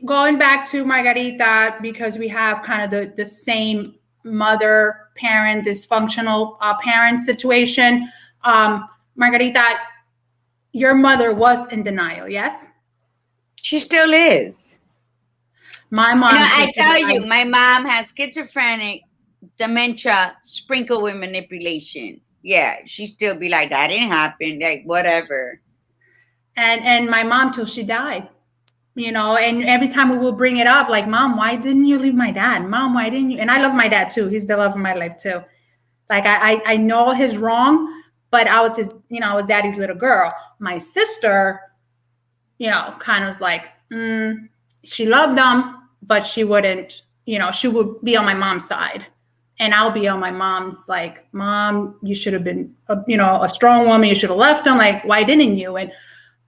going back to Margarita, because we have kind of the same mother-parent dysfunctional parent situation. Margarita, your mother was in denial, yes? She still is. My mom. I tell you, my mom has schizophrenic, dementia, sprinkled with manipulation. Yeah, she still be like, that didn't happen, like whatever. And my mom till she died, and every time we will bring it up, like, Mom, why didn't you leave my dad? Mom, why didn't you? And I love my dad too. He's the love of my life too. Like, I know his wrong, but I was I was daddy's little girl. My sister, kind of was like, she loved them, but she wouldn't, she would be on my mom's side. And I'll be on my mom's, like, Mom, you should have been, a strong woman. You should have left him. Like, why didn't you? And,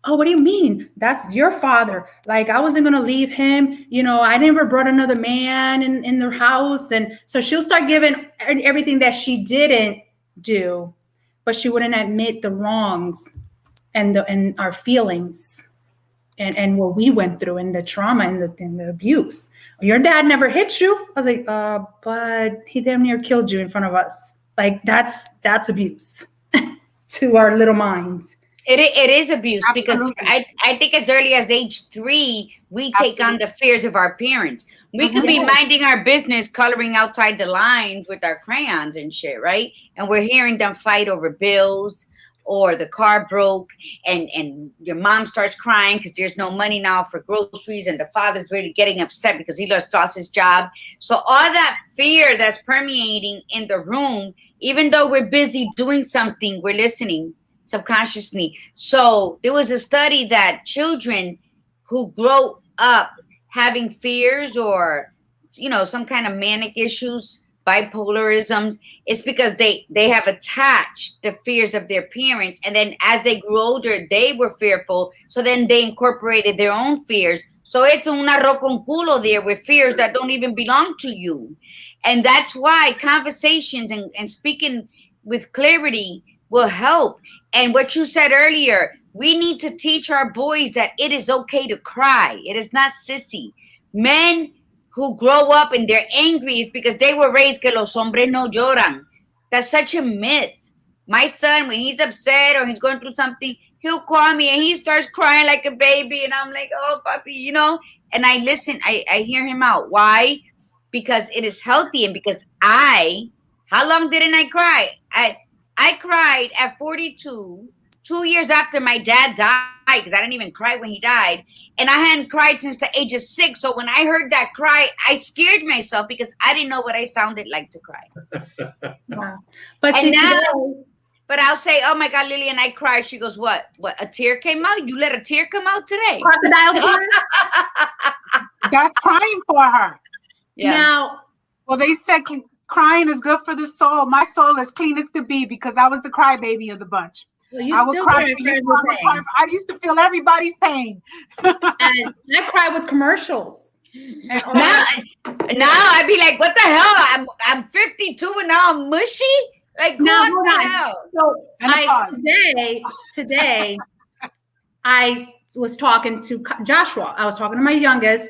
oh, what do you mean? That's your father. Like, I wasn't going to leave him. I never brought another man in their house. And so she'll start giving everything that she didn't do, but she wouldn't admit the wrongs and our feelings and what we went through and the trauma and the abuse. Your dad never hit you. I was like, but he damn near killed you in front of us. Like, that's abuse to our little minds. It is abuse. Absolutely. Because I think as early as age 3, we take on the fears of our parents. We could be minding our business, coloring outside the lines with our crayons and shit, right? And we're hearing them fight over bills, or the car broke, and your mom starts crying because there's no money now for groceries, and the father's really getting upset because he lost his job. So all that fear that's permeating in the room, even though we're busy doing something, we're listening subconsciously. So there was a study that children who grow up having fears or some kind of manic issues, bipolarisms, it's because they have attached the fears of their parents, and then as they grew older they were fearful, so then they incorporated their own fears. So it's un arroz con culo there with fears that don't even belong to you. And that's why conversations and speaking with clarity will help. And what you said earlier, we need to teach our boys that it is okay to cry. It is not sissy. Men who grow up and they're angry is because they were raised que los hombres no lloran. That's such a myth. My son, when he's upset or he's going through something, he'll call me and he starts crying like a baby. And I'm like, oh, papi, and I listen, I hear him out. Why? Because it is healthy, and because how long didn't I cry? I cried at 42, 2 years after my dad died, because I didn't even cry when he died. And I hadn't cried since the age of 6. So when I heard that cry, I scared myself because I didn't know what I sounded like to cry. Wow. But I'll say, oh my God, Lillian, I cried. She goes, what? A tear came out? You let a tear come out today? Crocodile tears? That's crying for her. Yeah. Now, well, they said crying is good for the soul. My soul is clean as could be because I was the crybaby of the bunch. well, I would cry for you. I used to feel everybody's pain. And I cry with commercials. Now I'd be like, what the hell? I'm 52 and now I'm mushy? Like, what the hell? So today, I was talking to Joshua. I was talking to my youngest,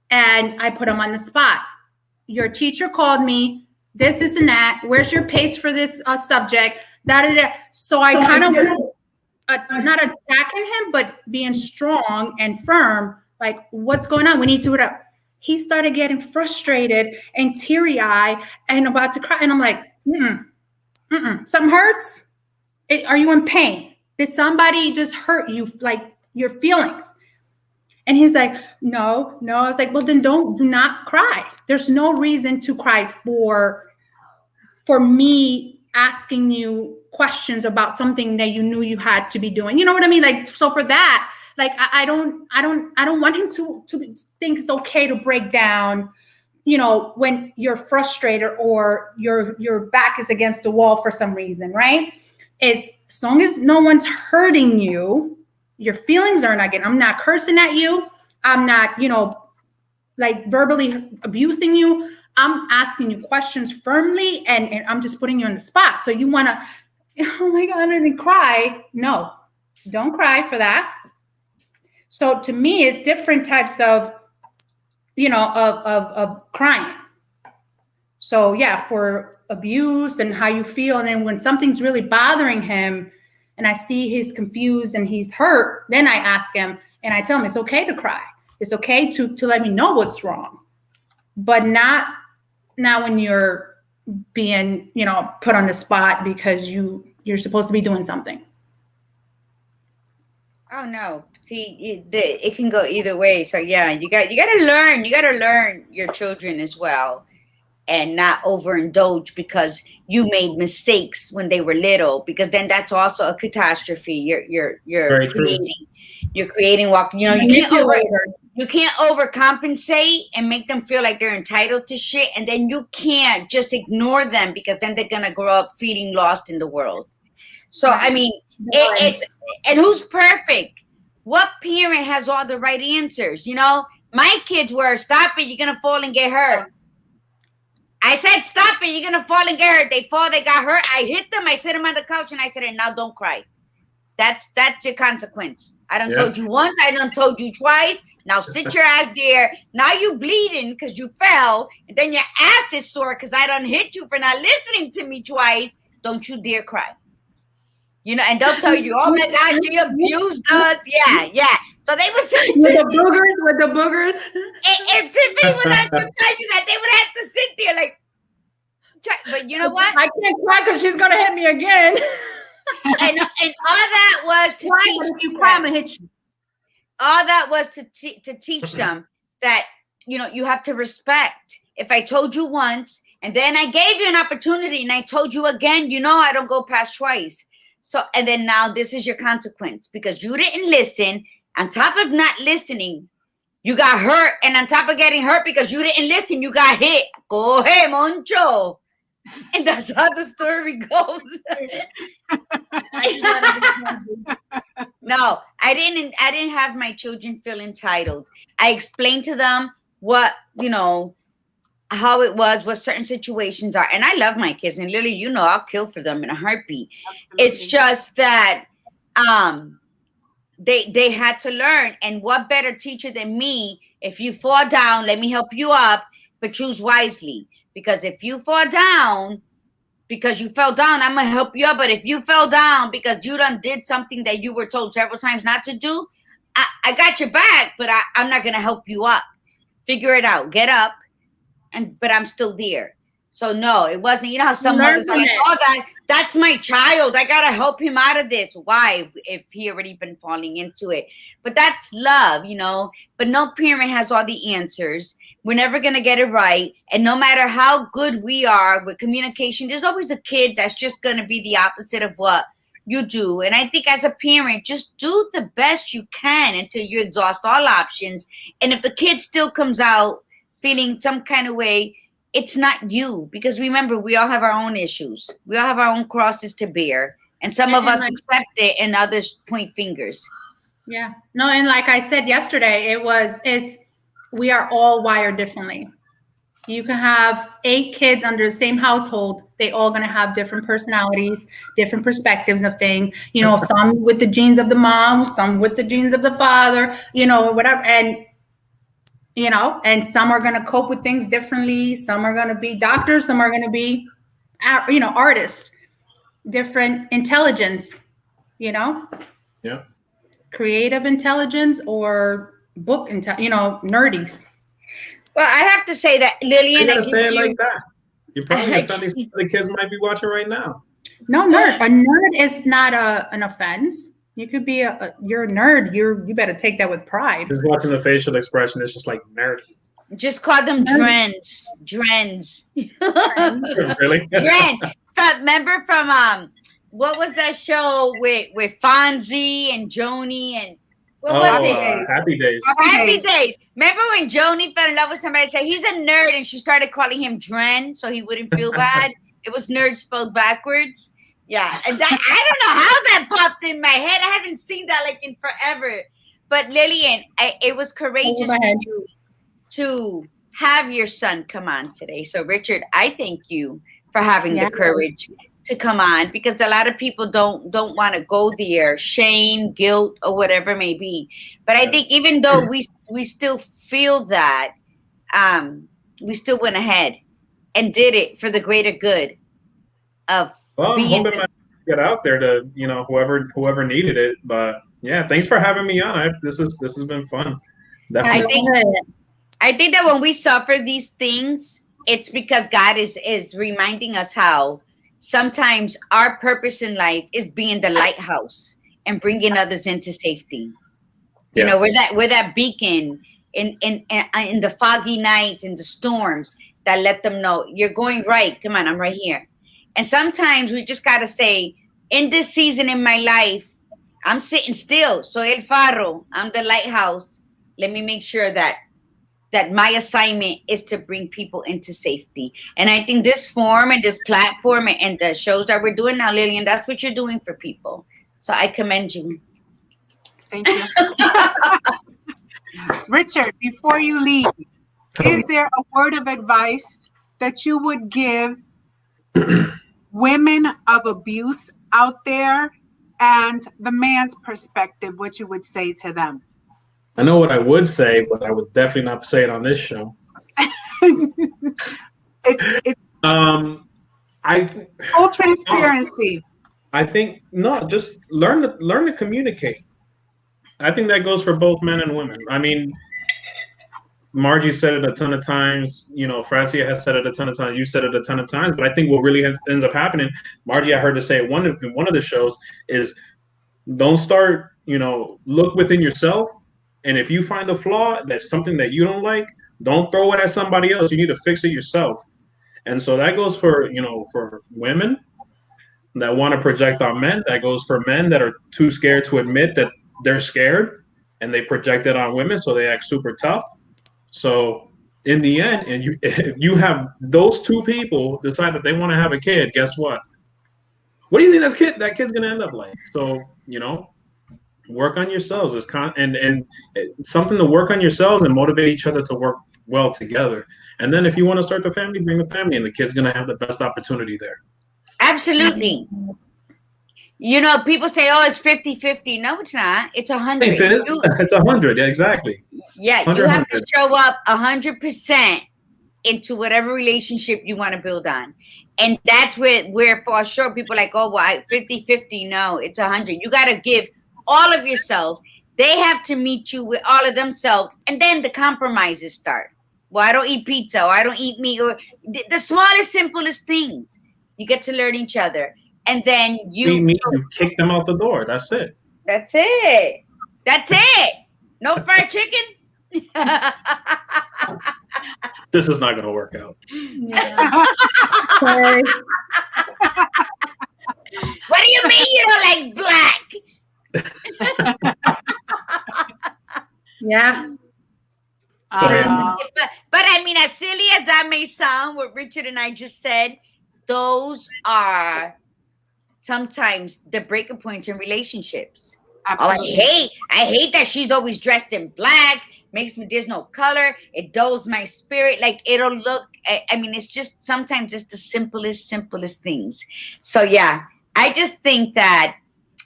and I put him on the spot. Your teacher called me, this and that. Where's your pace for this subject? So I kind of, not attacking him, but being strong and firm. Like, what's going on? We need to. he started getting frustrated and teary-eyed and about to cry. And I'm like, something hurts? Are you in pain? Did somebody just hurt you, like your feelings? And he's like, no. I was like, well, then do not cry. There's no reason to cry for me asking you questions about something that you knew you had to be doing. You know what I mean? Like, so for that, like, I don't want him to think it's okay to break down, you know, when you're frustrated or your back is against the wall for some reason, right? It's as long as no one's hurting you, your feelings are not getting, I'm not cursing at you. I'm not, you know, like verbally abusing you. I'm asking you questions firmly, and I'm just putting you on the spot. So you want to, oh my God, and cry. No, don't cry for that. So to me, it's different types of, you know, of crying. So yeah, for abuse and how you feel. And then when something's really bothering him and I see he's confused and he's hurt, then I ask him and I tell him it's okay to cry. It's okay to let me know what's wrong, but not when you're being, you know, put on the spot because you're supposed to be doing something. Oh no! See, it can go either way. So yeah, you got to learn. You got to learn your children as well, and not overindulge because you made mistakes when they were little. Because then that's also a catastrophe. You're creating what, you know. You can't overcompensate and make them feel like they're entitled to shit, and then you can't just ignore them because then they're gonna grow up feeling lost in the world. So I mean, it's and who's perfect? What parent has all the right answers? You know, my kids were, stop it, you're gonna fall and get hurt. I said, stop it, you're gonna fall and get hurt. They fall, they got hurt. I hit them, I sit them on the couch, and I said, and now don't cry. That's your consequence. I done told you once, I done told you twice. Now sit your ass there. Now you bleeding because you fell, and then your ass is sore because I done hit you for not listening to me twice. Don't you dare cry. You know, and they'll tell you, oh my God, she abused us. Yeah. So they would say with the boogers. If Tiffany was not to tell you that, they would have to sit there like, but you know what? I can't cry because she's gonna hit me again. and all that was to teach you cry, I'm gonna hit you. All that was to teach them that, you know, you have to respect. If I told you once and then I gave you an opportunity and I told you again, you know, I don't go past twice. So, and then now this is your consequence because you didn't listen. On top of not listening, you got hurt. And on top of getting hurt because you didn't listen, you got hit. Coge, Moncho. And that's how the story goes. No, I didn't have my children feel entitled. I explained to them what, you know, how it was, what certain situations are. And I love my kids. And Lily, you know, I'll kill for them in a heartbeat. Absolutely. It's just that they had to learn. And what better teacher than me? If you fall down, let me help you up, but choose wisely. Because if you fall down because you fell down, I'm going to help you up. But if you fell down because you done did something that you were told several times not to do, I got your back, but I'm not going to help you up. Figure it out. Get up. But I'm still there. So no, it wasn't, you know how some mothers are like, oh, that's my child. I got to help him out of this. Why? If he already been falling into it. But that's love, you know. But no parent has all the answers. We're never going to get it right. And no matter how good we are with communication, there's always a kid that's just going to be the opposite of what you do. And I think as a parent, just do the best you can until you exhaust all options. And if the kid still comes out feeling some kind of way, it's not you. Because remember, we all have our own issues. We all have our own crosses to bear. And some of us accept it and others point fingers. Yeah. No, and like I said yesterday, we are all wired differently. You can have 8 kids under the same household. They all going to have different personalities, different perspectives of things. You know, some with the genes of the mom, some with the genes of the father, you know, whatever. And, you know, and some are going to cope with things differently. Some are going to be doctors. Some are going to be, you know, artists, different intelligence, you know. Yeah. Creative intelligence or book, you know, nerdies. Well, I have to say that, You Lillian, gotta say it like that. You probably I offending some of the kids might be watching right now. No, nerd. A nerd is not an offense. You could be you're a nerd. You better take that with pride. Just watching the facial expression, it's just like nerdy. just call them Drens. Really? Dren. Remember from what was that show with Fonzie and Joni and what was it? Happy Days. Happy Days. Remember when Joni fell in love with somebody and said he's a nerd and she started calling him Dren so he wouldn't feel bad? It was nerd spelled backwards. Yeah. And that, I don't know how that popped in my head. I haven't seen that like in forever. But Lillian, it was courageous for you to have your son come on today. So Richard, I thank you for having the courage to come on, because a lot of people don't want to go there, shame, guilt, or whatever it may be. But I think even though we still feel that, we still went ahead and did it for the greater good of being. I'm hoping get out there to whoever needed it. But yeah, thanks for having me on. This has been fun. Definitely. I think that when we suffer these things, it's because God is reminding us how sometimes our purpose in life is being the lighthouse and bringing others into safety. You know, we're that beacon in the foggy nights, in the storms, that let them know you're going right. Come on, I'm right here. And sometimes we just gotta say, in this season in my life, I'm sitting still. Soy el faro. I'm the lighthouse. Let me make sure that my assignment is to bring people into safety. And I think this forum and this platform and the shows that we're doing now, Lillian, that's what you're doing for people. So I commend you. Thank you. Richard, before you leave, is there a word of advice that you would give women of abuse out there, and the man's perspective, what you would say to them? I know what I would say, but I would definitely not say it on this show. Full transparency. I think just learn to communicate. I think that goes for both men and women. I mean, Margie said it a ton of times. Francia has said it a ton of times. You said it a ton of times. But I think what really ends up happening, Margie, I heard her say it in one of the shows, is don't start. Look within yourself. And if you find a flaw, that's something that you don't like, don't throw it at somebody else. You need to fix it yourself. And so that goes for women that want to project on men. That goes for men that are too scared to admit that they're scared, and they project it on women, so they act super tough. So in the end, and if you have those two people decide that they want to have a kid, guess what? What do you think that kid's going to end up like? So, work on yourselves and something to work on yourselves and motivate each other to work well together. And then if you want to start the family, bring the family, and the kid's going to have the best opportunity there. Absolutely. People say, oh, it's 50-50. No, it's not. It's 100. It's 100. Yeah, exactly. Yeah, you have to show up 100% into whatever relationship you want to build on. And that's where for sure people are like, oh, well, 50-50. No, it's 100. You got to give all of yourself. They have to meet you with all of themselves, and then the compromises start. Well, I don't eat pizza, or I don't eat meat, or the smallest, simplest things. You get to learn each other, and then you kick them out the door. That's it. That's it. No fried chicken. This is not going to work out. Yeah. Sorry. What do you mean you don't like black? Yeah. But I mean, as silly as that may sound, what Richard and I just said, those are sometimes the breaking points in relationships. Absolutely. Oh, I hate that she's always dressed in black. Makes me, there's no color. It dulls my spirit. Like, it'll look, I mean, it's just, sometimes it's the simplest things. So yeah, I just think that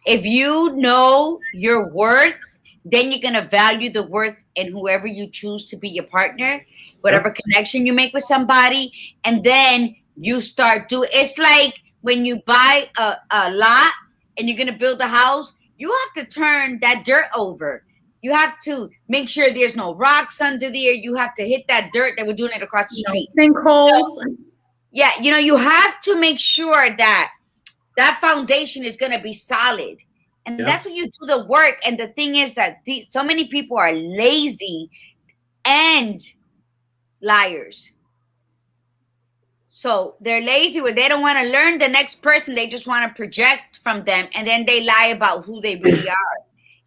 if you know your worth, then you're going to value the worth in whoever you choose to be your partner, whatever connection you make with somebody. And then you start it's like when you buy a lot and you're going to build a house, you have to turn that dirt over. You have to make sure there's no rocks under there. You have to hit that dirt that we're doing it across the street. Sinkholes. Yeah, you have to make sure that that foundation is going to be solid. And that's when you do the work. And the thing is that so many people are lazy and liars. So they're lazy where they don't want to learn the next person. They just want to project from them. And then they lie about who they really are.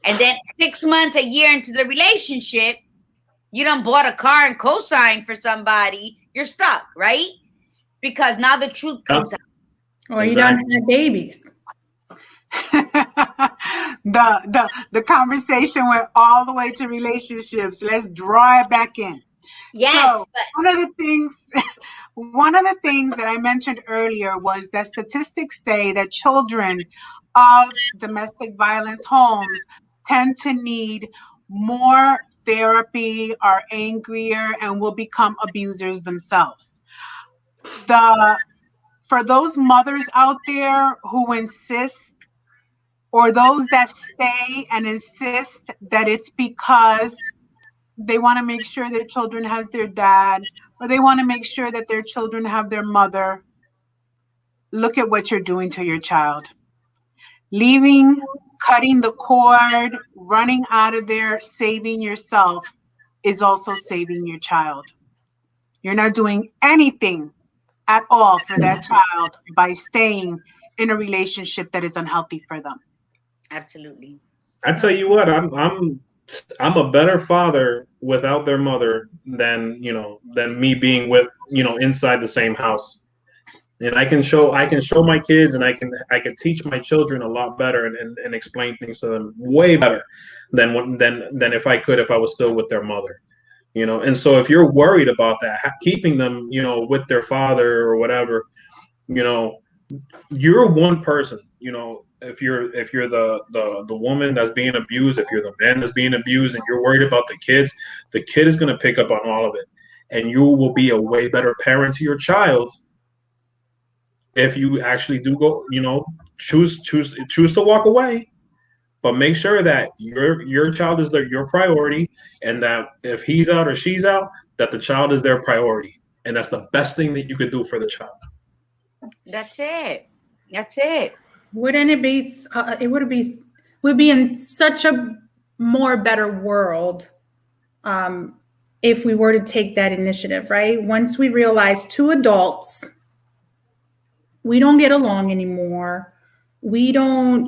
And then 6 months, a year into the relationship, you done bought a car and co-signed for somebody. You're stuck, right? Because now the truth comes out. Or you don't have babies. The conversation went all the way to relationships. Let's draw it back in. Yes. So one of the things that I mentioned earlier was that statistics say that children of domestic violence homes tend to need more therapy, are angrier, and will become abusers themselves. For those mothers out there who insist, or those that stay and insist that it's because they want to make sure their children has their dad, or they want to make sure that their children have their mother, look at what you're doing to your child. Leaving, cutting the cord, running out of there, saving yourself is also saving your child. You're not doing anything at all for that child by staying in a relationship that is unhealthy for them. Absolutely. I tell you what, I'm a better father without their mother than me being with inside the same house. And I can show my kids, and I can teach my children a lot better and explain things to them way better than if I was still with their mother. And so if you're worried about that, keeping them with their father or whatever, you're one person. If you're the woman that's being abused, if you're the man that's being abused, and you're worried about the kid is going to pick up on all of it, and you will be a way better parent to your child if you actually do go, choose to walk away, but make sure that your child is your priority, and that if he's out or she's out, that the child is their priority, and that's the best thing that you could do for the child. That's it. Wouldn't it be? We'd be in such a more better world if we were to take that initiative, right? Once we realize two adults, we don't get along anymore. We don't,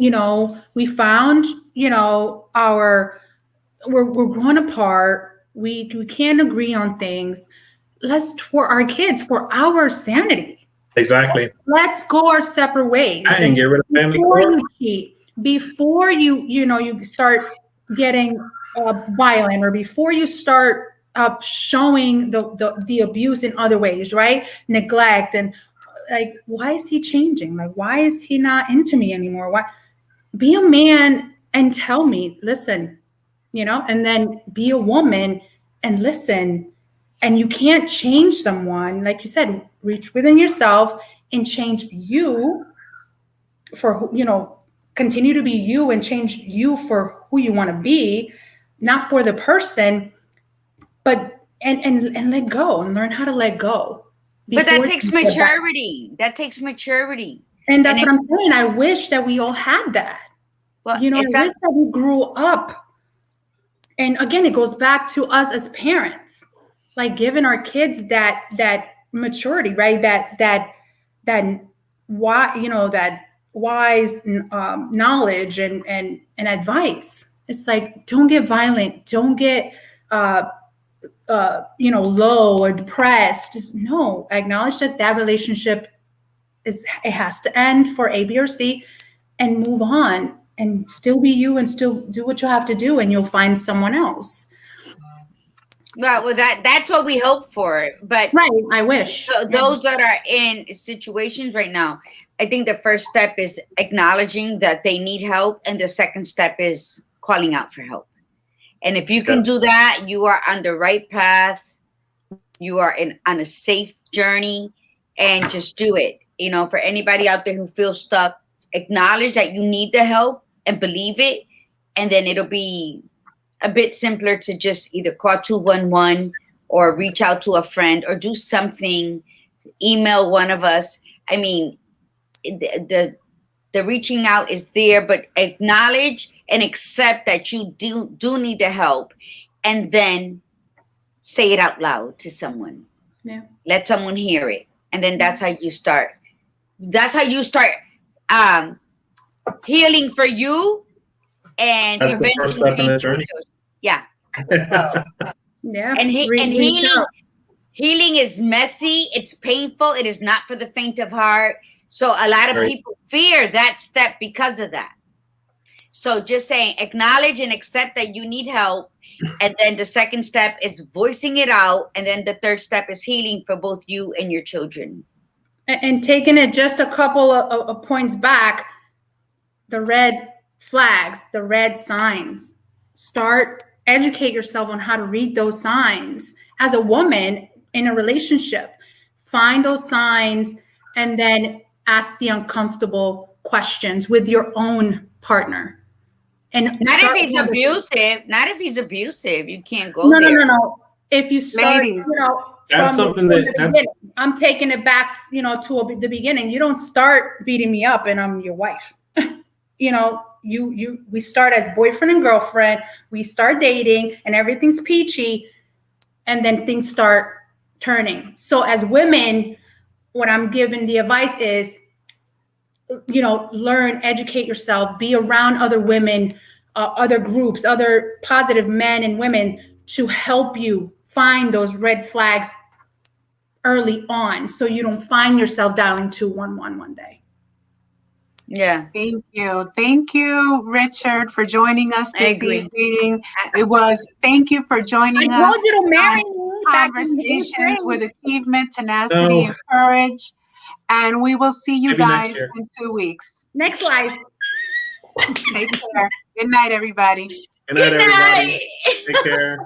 we found, we're growing apart. We can't agree on things. For our kids, for our sanity. Exactly. Let's go our separate ways. And get rid of family court. Before you start getting violent, or before you start showing the abuse in other ways, right? Neglect, and like, why is he changing? Like, why is he not into me anymore? Why? Be a man and tell me, listen, and then be a woman and listen. And you can't change someone, like you said, reach within yourself and change you for, continue to be you and change you for who you want to be, not for the person, but, and let go and learn how to let go. But that takes maturity. That takes maturity. And that's what I'm saying. I wish that we all had that. Well, I wish that we grew up. And again, it goes back to us as parents, like giving our kids that maturity, right? That wise knowledge and advice. It's like, don't get violent. Don't get low or depressed. Just no, acknowledge that relationship it has to end for A, B, or C, and move on and still be you and still do what you have to do, and you'll find someone else. Well, that's what we hope for. But right, I wish. So those that are in situations right now, I think the first step is acknowledging that they need help, and the second step is calling out for help. And if you can do that, you are on the right path. You are on a safe journey, and just do it. For anybody out there who feels stuck, acknowledge that you need the help and believe it, and then it'll be a bit simpler to just either call 211 or reach out to a friend or do something, email one of us. I mean, the reaching out is there, but acknowledge and accept that you do need the help, and then say it out loud to someone. Yeah. Let someone hear it, and then that's how you start. That's how you start healing for you and That's the first step in the journey. Yeah. So, Yeah. and Reach out. healing is messy. It's painful. It is not for the faint of heart. So a lot of Right. people fear that step because of that. So just saying, acknowledge and accept that you need help. And then the second step is voicing it out. And then the third step is healing for both you and your children. And taking it just a couple of points back, the red flags, the red signs. Start, educate yourself on how to read those signs. As a woman in a relationship, find those signs and then ask the uncomfortable questions with your own partner. And Not if he's abusive. Not if he's abusive. You can't go no, there. No. If you start, Ladies, that's something that I'm taking it back, to the beginning. You don't start beating me up and I'm your wife. We start as boyfriend and girlfriend. We start dating and everything's peachy, and then things start turning. So as women, what I'm giving the advice is, learn, educate yourself, be around other women, other groups, other positive men and women to help you find those red flags early on, so you don't find yourself dialing 211 one day. Yeah. Thank you, Richard, for joining us this evening. Thank you for joining us. I told you to marry me. Conversations with achievement, tenacity, and courage. And we will see you guys in 2 weeks. Next live. Take care. Good night, everybody. Good night, everybody. Take care.